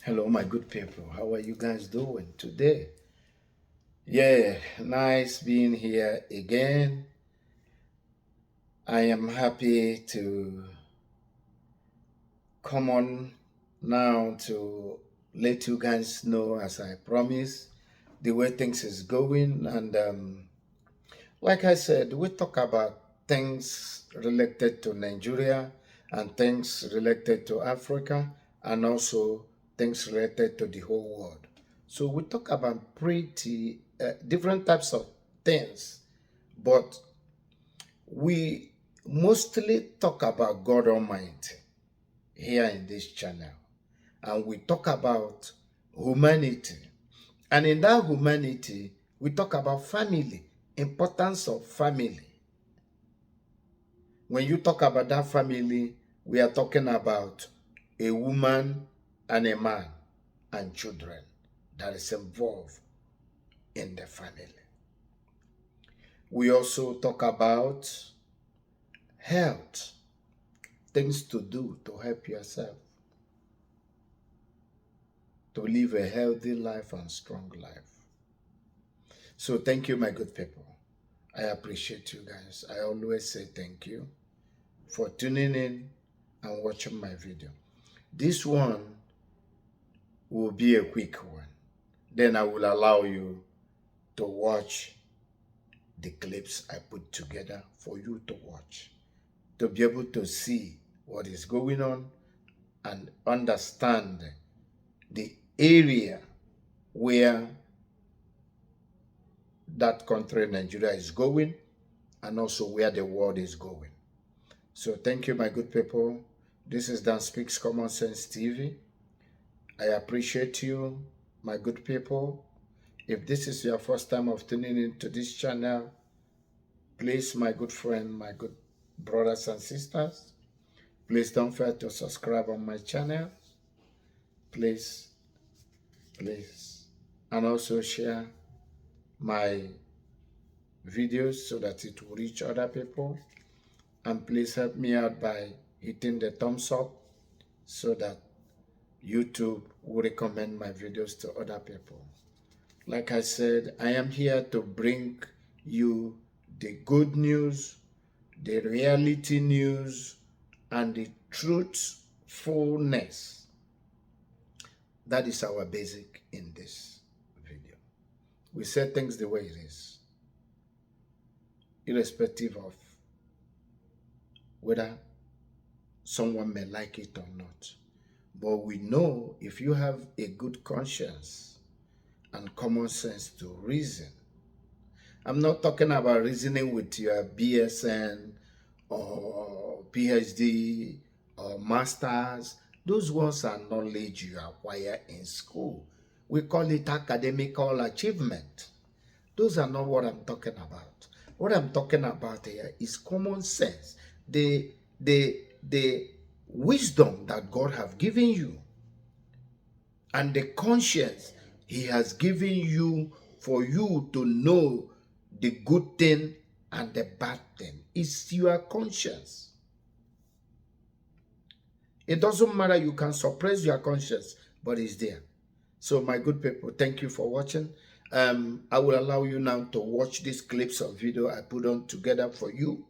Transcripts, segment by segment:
Hello, my good people. How are you guys doing today? Yeah, nice being here again. I am happy to come on now to let you guys know, as I promised, the way things is going. And like I said, we talk about things related to Nigeria and things related to Africa and also things related to the whole world. So we talk about pretty different types of things, but we mostly talk about God Almighty here in this channel. And we talk about humanity. And in that humanity, we talk about family, importance of family. When you talk about that family, we are talking about a woman and a man and children that is involved in the family. We also talk about health, things to do to help yourself, to live a healthy life and strong life. So thank you, my good people. I appreciate you guys. I always say thank you for tuning in and watching my video. This one will be a quick one. Then I will allow you to watch the clips I put together for you to watch, to be able to see what is going on and understand the area where that country, Nigeria, is going, and also where the world is going. So thank you, my good people. This is Dan Speaks Common Sense TV. I appreciate you, my good people. If this is your first time of tuning into this channel, please, my good friend, my good brothers and sisters, please don't fail to subscribe on my channel. Please, please. And also share my videos so that it will reach other people. And please help me out by hitting the thumbs up so that YouTube will recommend my videos to other people. Like I said, I am here to bring you the good news, the reality news, and the truthfulness. That is our basic in this video. We say things the way it is, irrespective of whether someone may like it or not. But we know if you have a good conscience and common sense to reason. I'm not talking about reasoning with your BSN or PhD or masters. Those ones are knowledge you acquire in school. We call it academical achievement. Those are not what I'm talking about. What I'm talking about here is common sense. The wisdom that God have given you and the conscience he has given you for you to know the good thing and the bad thing. It's your conscience. It doesn't matter, you can suppress your conscience, but it's there. So my good people, thank you for watching. I will allow you now to watch these clips of video I put on together for you.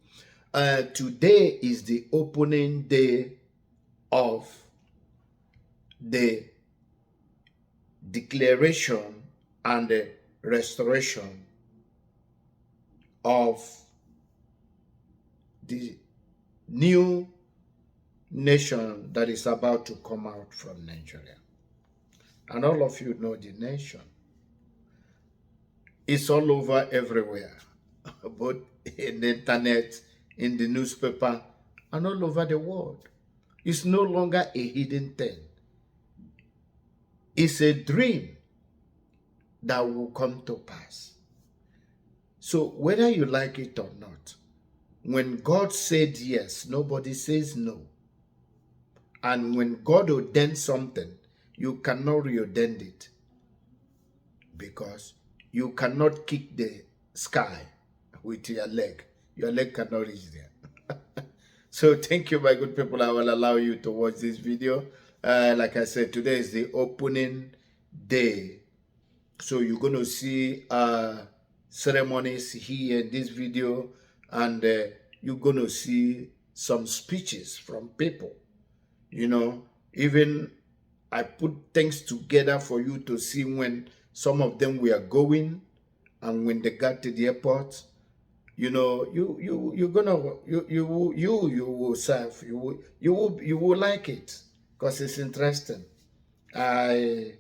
Today is the opening day of the declaration and the restoration of the new nation that is about to come out from Nigeria. And all of you know the nation. It's all over everywhere, both in the internet, in the newspaper, and all over the world. It's no longer a hidden thing. It's a dream that will come to pass. So whether you like it or not, when God said yes, nobody says no. And when God ordained something, you cannot reordain it, because you cannot kick the sky with your leg. Your leg cannot reach there. So thank you, my good people. I will allow you to watch this video. Like I said, today is the opening day. So you're going to see ceremonies here in this video, and you're going to see some speeches from people. You know, even I put things together for you to see when some of them were going and when they got to the airport. You know, you're gonna you will serve, you will like it because it's interesting. They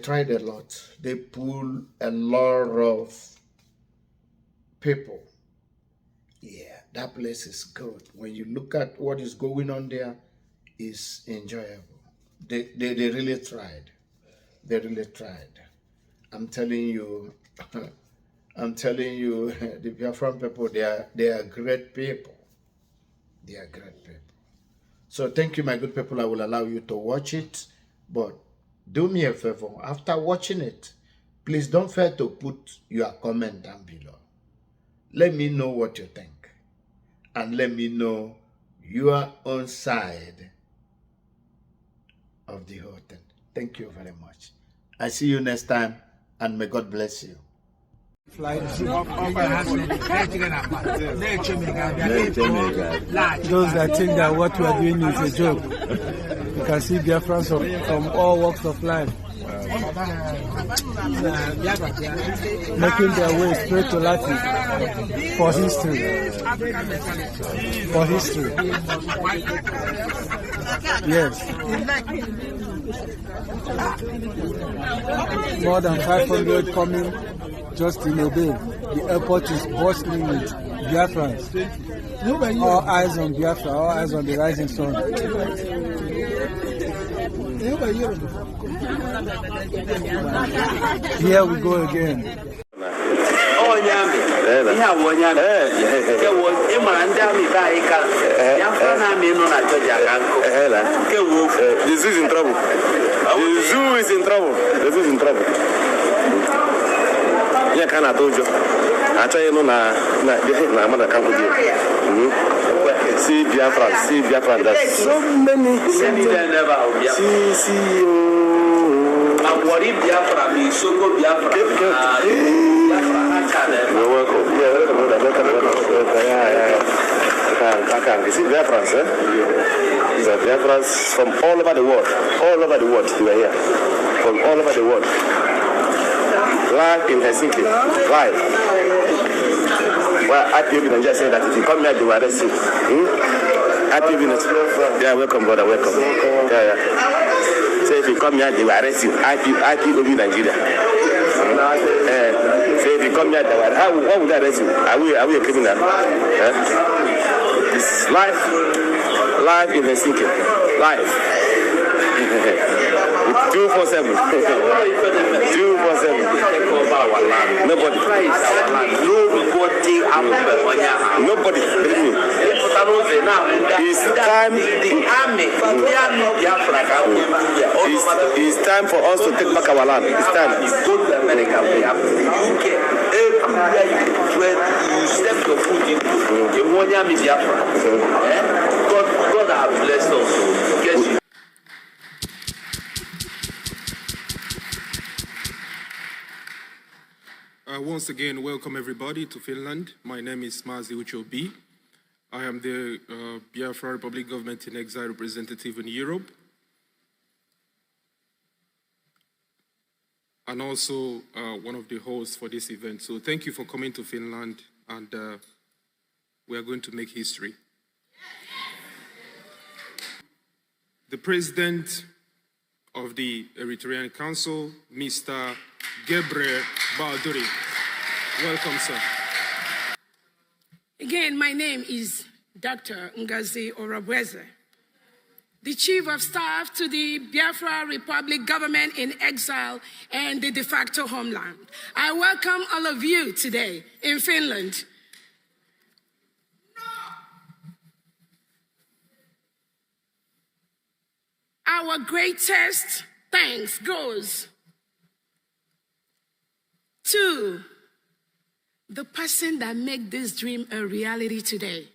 tried a lot. They pull a lot of people. Yeah, that place is good. When you look at what is going on there, it's enjoyable. They really tried. They really tried. I'm telling you, I'm telling you, the Biafran people, they are great people. They are great people. So thank you, my good people. I will allow you to watch it, but do me a favor. After watching it, please don't fail to put your comment down below. Let me know what you think, and let me know your own side of the whole thing. Thank you very much. I see you next time, and may God bless you. Those that think that what we are doing is a joke. You can see Biafrans from all walks of life making their way straight to Latin for history. For history. Yes. More than 500 coming just in a day. The airport is bustling with Biafrans. All eyes on Biafra, all eyes on the rising sun. Here we go again. The zoo is in trouble. The zoo is in trouble. The zoo is in trouble. Yeah, can I told you? I tell you, no, I'm not a see Biafra, there's so many. See, I'm worried Biafra, me, so go Biafra. You're welcome. I can. See Biafrans, The Biafrans from all over the world. All over the world, you are here. From all over the world. Live in Helsinki. Live. Well, IPOB Nigeria said that if you come here, they will arrest you. IPOB Nigeria. Yeah, welcome, brother, welcome. Yeah. So if you come here, they will arrest you. IPOB Nigeria. So if you come here, they will arrest you. How would they arrest you? Are we a criminal? It's live in Helsinki. Live. 247. 247. Nobody. Nobody. It's time. It's time for us to take back our land. It's time. You step your foot into God has blessed us. Guess you. Once again, welcome everybody to Finland. My name is Mazi Uchobi. I am the Biafra Republic Government in Exile representative in Europe. And also one of the hosts for this event. So thank you for coming to Finland, and we are going to make history. The President of the Eritrean Council, Mr. Gebre Balduri. Welcome, sir. Again, my name is Dr. Ngozi Orabweze, the Chief of Staff to the Biafra Republic Government in Exile and the de facto homeland. I welcome all of you today in Finland. Our greatest thanks goes to the person that made this dream a reality today.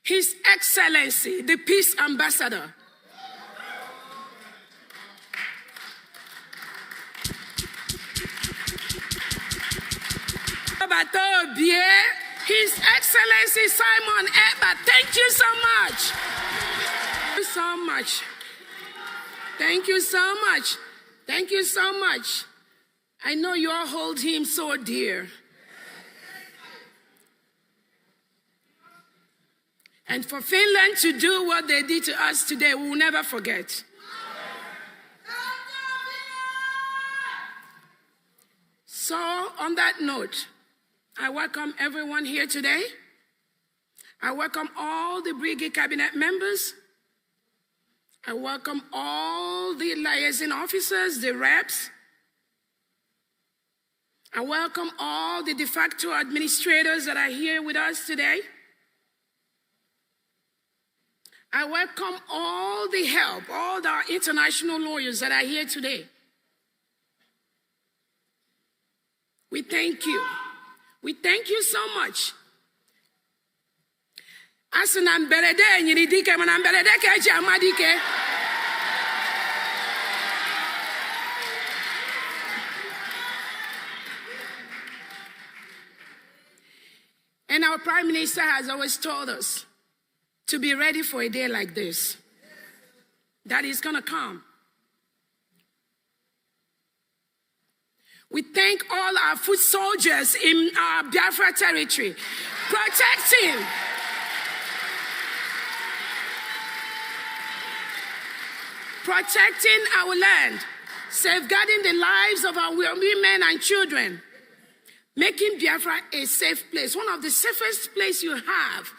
His Excellency, the Peace Ambassador. His Excellency Simon Eba, thank you so much. Thank you so much. Thank you so much. Thank you so much. I know you all hold him so dear. And for Finland to do what they did to us today, we will never forget. So, on that note, I welcome everyone here today. I welcome all the Brigade Cabinet members. I welcome all the liaison officers, the reps. I welcome all the de facto administrators that are here with us today. I welcome all the help, all the international lawyers that are here today. We thank you. We thank you so much. Asanam berede nyidike manam berede keje amadike. And our Prime Minister has always told us to be ready for a day like this. That is going to come. We thank all our foot soldiers in our Biafra territory, protecting our land, safeguarding the lives of our women and children, making Biafra a safe place. One of the safest places you have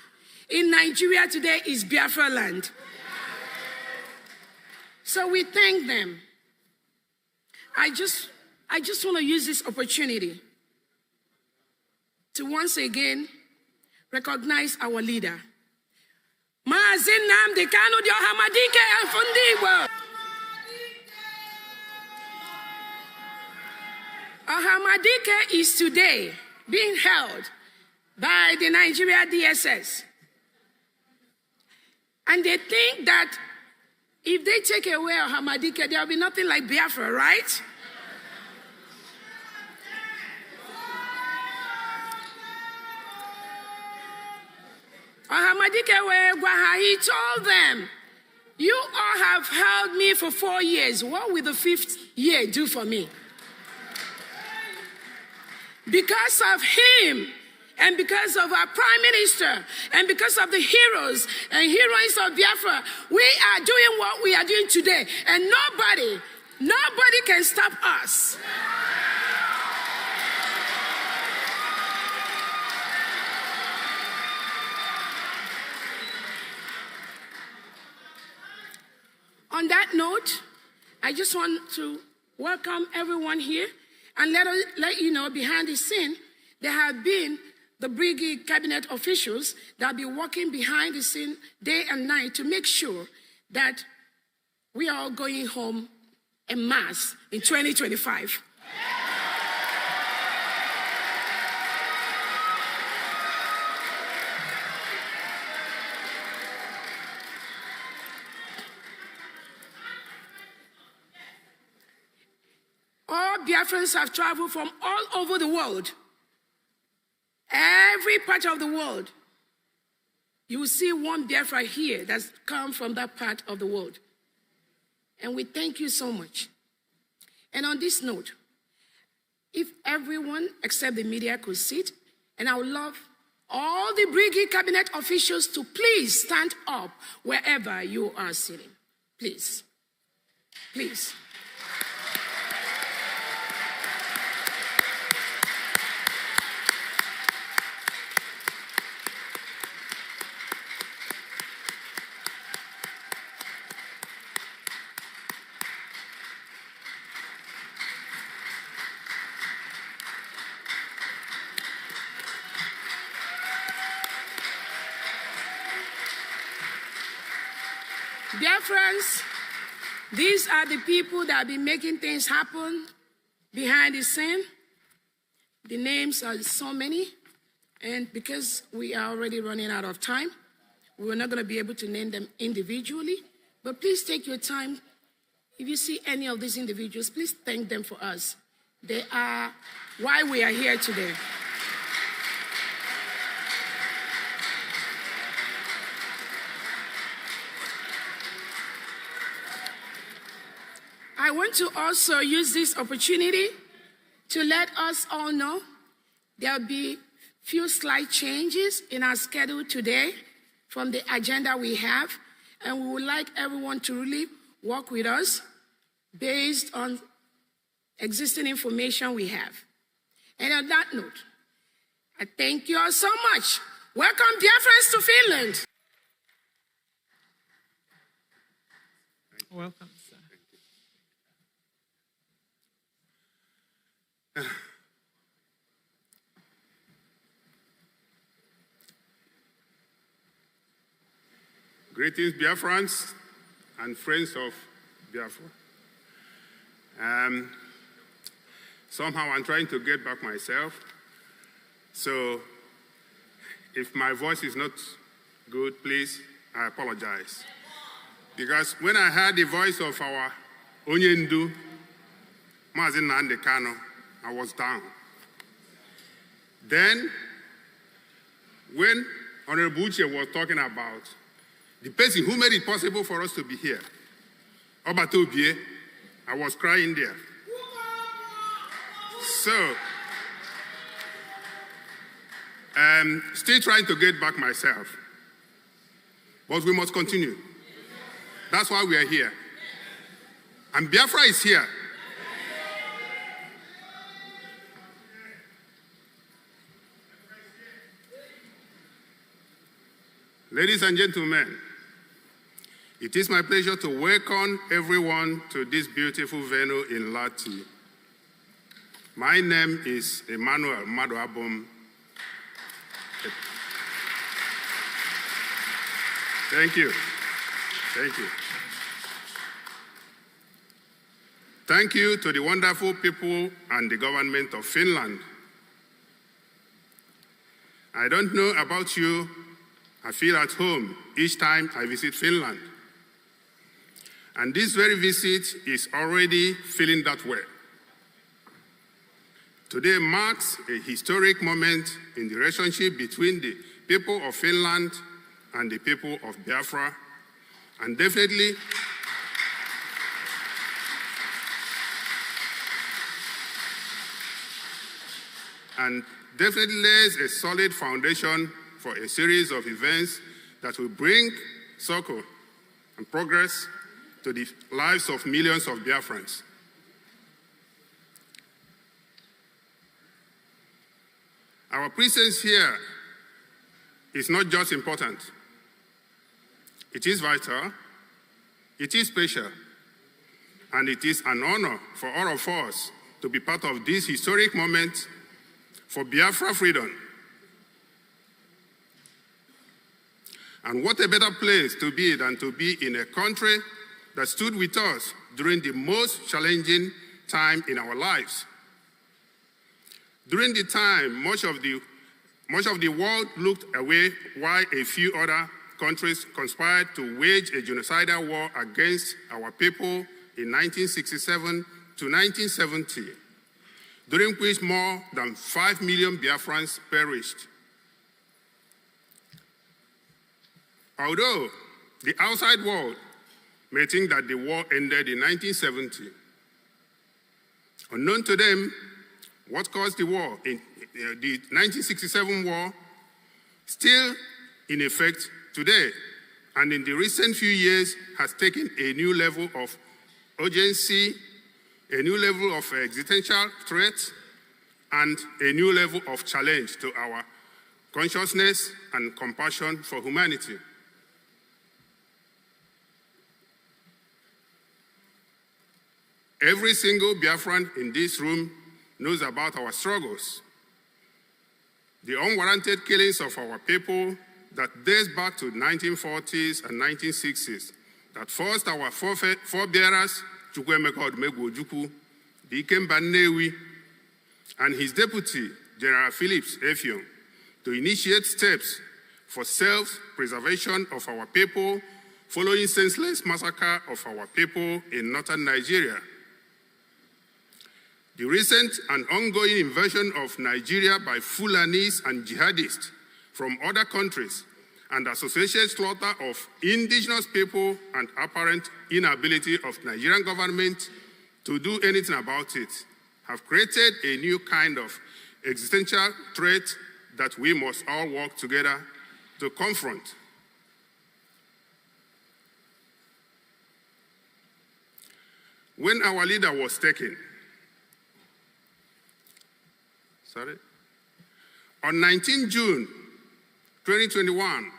in Nigeria today is Biafra land. So we thank them. I just want to use this opportunity to once again recognize our leader. Ohamadike is today being held by the Nigeria DSS. And they think that if they take away Ohamadike, there will be nothing like Biafra, right? Ohamadike, he told them, you all have held me for 4 years. What will the 5th year do for me? Because of him, and because of our Prime Minister, and because of the heroes and heroines of Biafra, we are doing what we are doing today. And nobody can stop us. On that note, I just want to welcome everyone here and let you know behind the scene, there have been the Brigade Cabinet officials that will be working behind the scene day and night to make sure that we are all going home en masse in 2025. All Biafrans have traveled from all over the world. Every part of the world. You will see one Biafra here that's come from that part of the world. And we thank you so much. And on this note, if everyone except the media could sit, and I would love all the Brigade Cabinet officials to please stand up wherever you are sitting. Please. Please. Dear friends, these are the people that have been making things happen behind the scene. The names are so many, and because we are already running out of time, We're not going to be able to name them individually, but please take your time. If you see any of these individuals, please thank them for us. They are why we are here today. I want to also use this opportunity to let us all know there'll be few slight changes in our schedule today from the agenda we have, and we would like everyone to really work with us based on existing information we have. And on that note, I thank you all so much. Welcome, Biafrans, to Finland. Welcome, sir. Greetings, Biafrans and friends of Biafra. Somehow I'm trying to get back myself. So if my voice is not good, please, I apologize. Because when I heard the voice of our Onyendu, Mazin Nnamdi Kanu, I was down. Then, when Honorable Uche was talking about the person who made it possible for us to be here, Obatobie, I was crying there. So, still trying to get back myself. But we must continue. That's why we are here. And Biafra is here. Ladies and gentlemen, it is my pleasure to welcome everyone to this beautiful venue in Lati. My name is Emmanuel Maduabom. Thank you. Thank you. Thank you to the wonderful people and the government of Finland. I don't know about you, I feel at home each time I visit Finland. And this very visit is already feeling that way. Today marks a historic moment in the relationship between the people of Finland and the people of Biafra, and definitely lays a solid foundation for a series of events that will bring succor and progress to the lives of millions of Biafrans. Our presence here is not just important. It is vital, it is special, and it is an honor for all of us to be part of this historic moment for Biafra freedom. And what a better place to be than to be in a country that stood with us during the most challenging time in our lives. During the time, much of the world looked away while a few other countries conspired to wage a genocidal war against our people in 1967 to 1970, during which more than 5 million Biafrans perished. Although the outside world may think that the war ended in 1970, unknown to them, what caused the war, the 1967 war, still in effect today, and in the recent few years has taken a new level of urgency, a new level of existential threat, and a new level of challenge to our consciousness and compassion for humanity. Every single Biafran in this room knows about our struggles. The unwarranted killings of our people that dates back to the 1940s and 1960s that forced our forebearers, Chukwuemeka Odumegwu Ojukwu, Dikem Bannewi, and his deputy, General Phillips Effiong, to initiate steps for self-preservation of our people following senseless massacre of our people in northern Nigeria. The recent and ongoing invasion of Nigeria by Fulanis and jihadists from other countries and associated slaughter of indigenous people and apparent inability of Nigerian government to do anything about it have created a new kind of existential threat that we must all work together to confront. When our leader was taken, on 19 June 2021,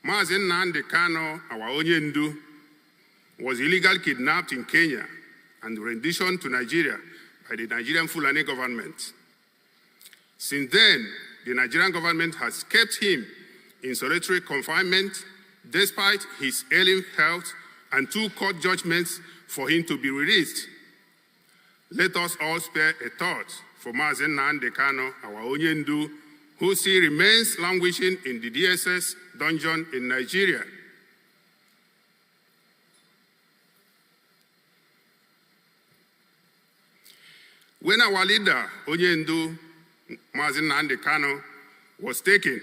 Mazi Nnamdi Kanu, our Onyendu, was illegally kidnapped in Kenya and renditioned to Nigeria by the Nigerian Fulani government. Since then, the Nigerian government has kept him in solitary confinement despite his ailing health and 2 court judgments for him to be released. Let us all spare a thought for Mazi Nnamdi Kanu, our Onyendu, who still remains languishing in the DSS dungeon in Nigeria. When our leader, Onyendu Mazi Nnamdi Kanu, was taken,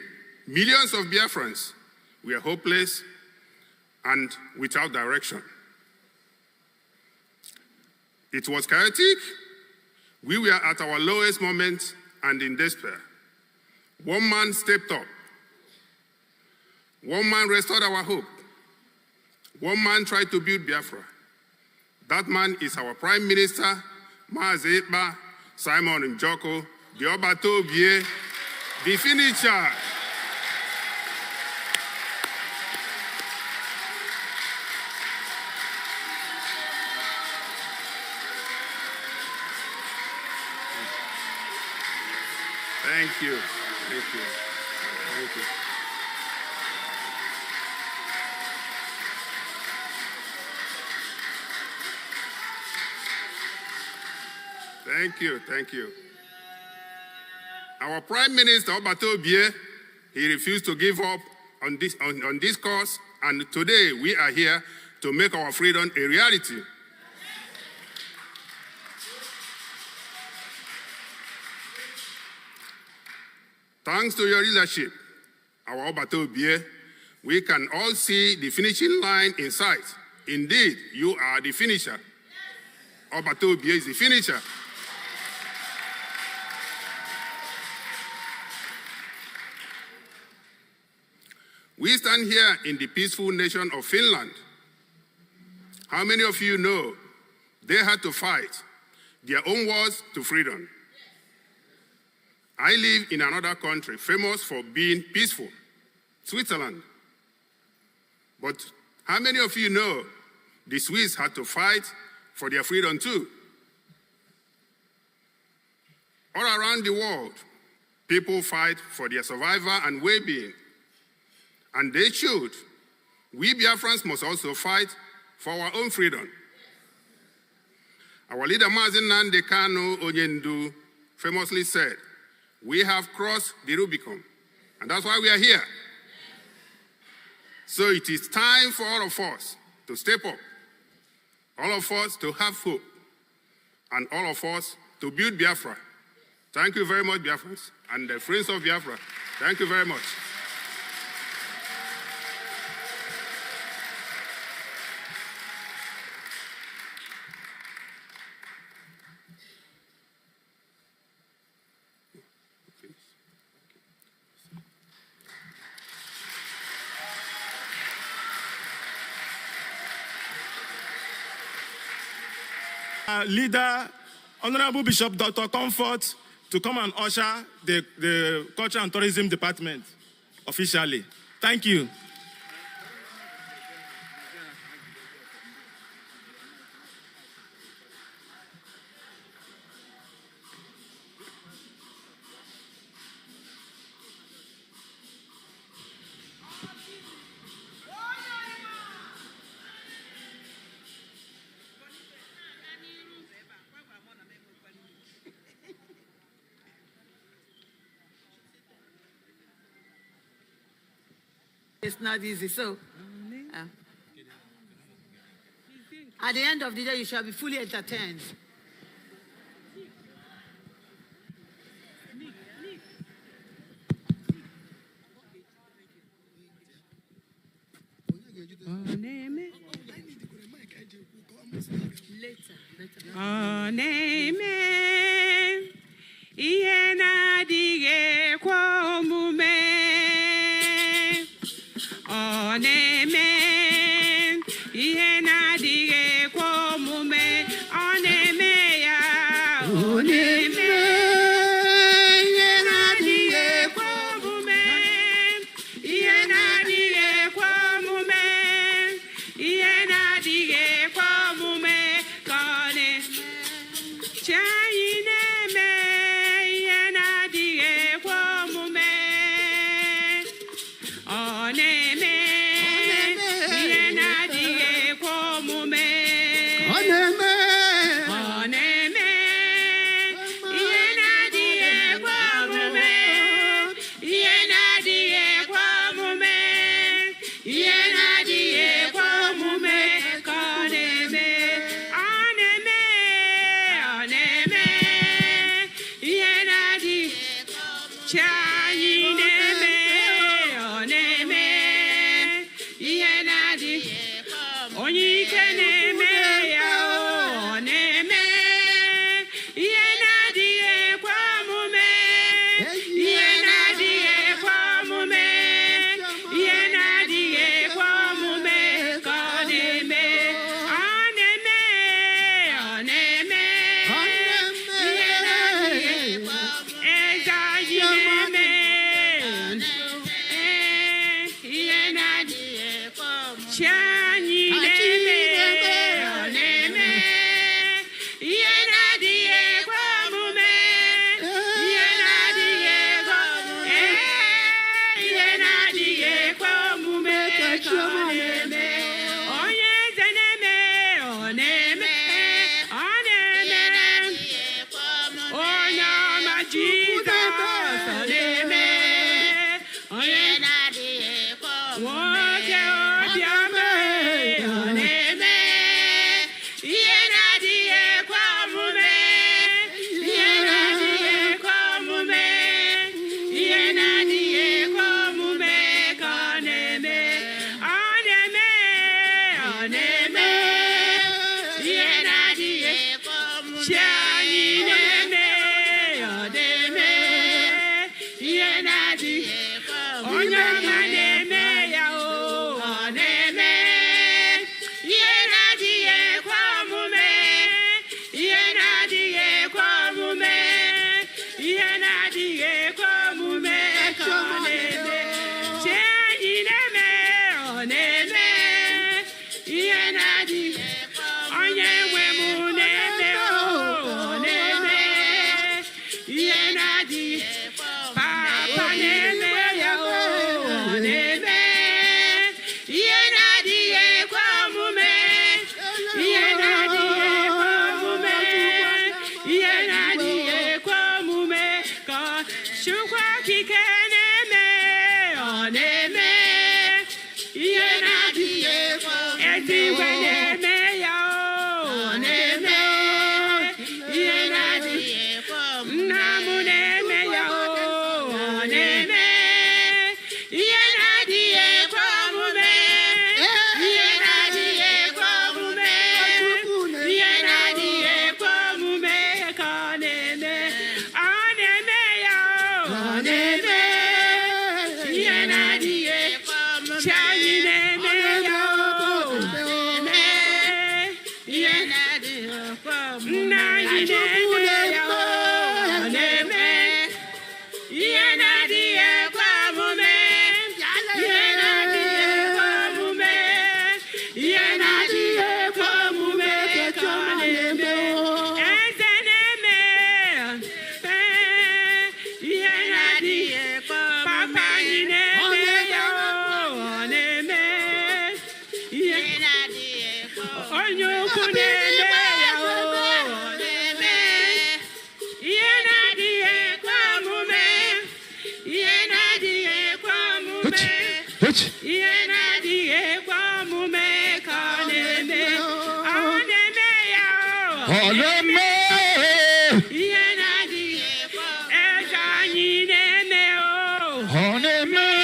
millions of Biafrans were hopeless and without direction. It was chaotic. We were at our lowest moment and in despair. One man stepped up. One man restored our hope. One man tried to build Biafra. That man is our Prime Minister, Mazi Simon Njoko, the Obatobie, the finisher. Thank you. Thank you. Thank you. Thank you. Thank you. Our Prime Minister, Obatobie, he refused to give up on this cause, and today we are here to make our freedom a reality. Thanks to your leadership, our Obatobie, we can all see the finishing line in sight. Indeed, you are the finisher. Obatobie is the finisher. We stand here in the peaceful nation of Finland. How many of you know they had to fight their own wars to freedom? I live in another country famous for being peaceful, Switzerland. But how many of you know the Swiss had to fight for their freedom too? All around the world, people fight for their survival and well-being. And they should. We Biafrans must also fight for our own freedom. Our leader Mazi Nnamdi Kanu Onyendu famously said, we have crossed the Rubicon, and that's why we are here. So it is time for all of us to step up, all of us to have hope, and all of us to build Biafra. Thank you very much, Biafrans, and the friends of Biafra. Thank you very much. Leader, Honorable Bishop Dr. Comfort, to come and usher the Culture and Tourism Department officially. Thank you. is not easy. So, at the end of the day, you shall be fully entertained. Which? Honeme. Honeme.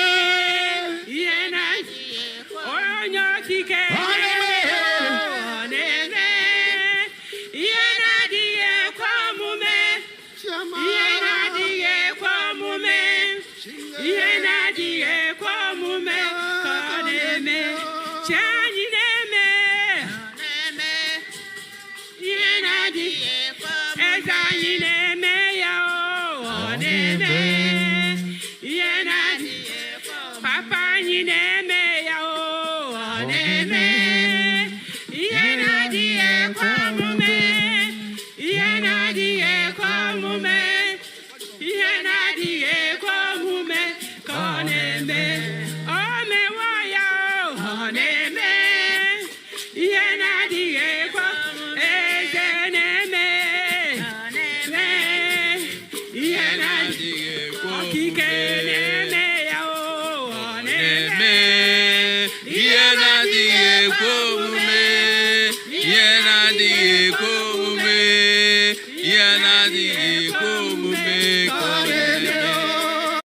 Yeah,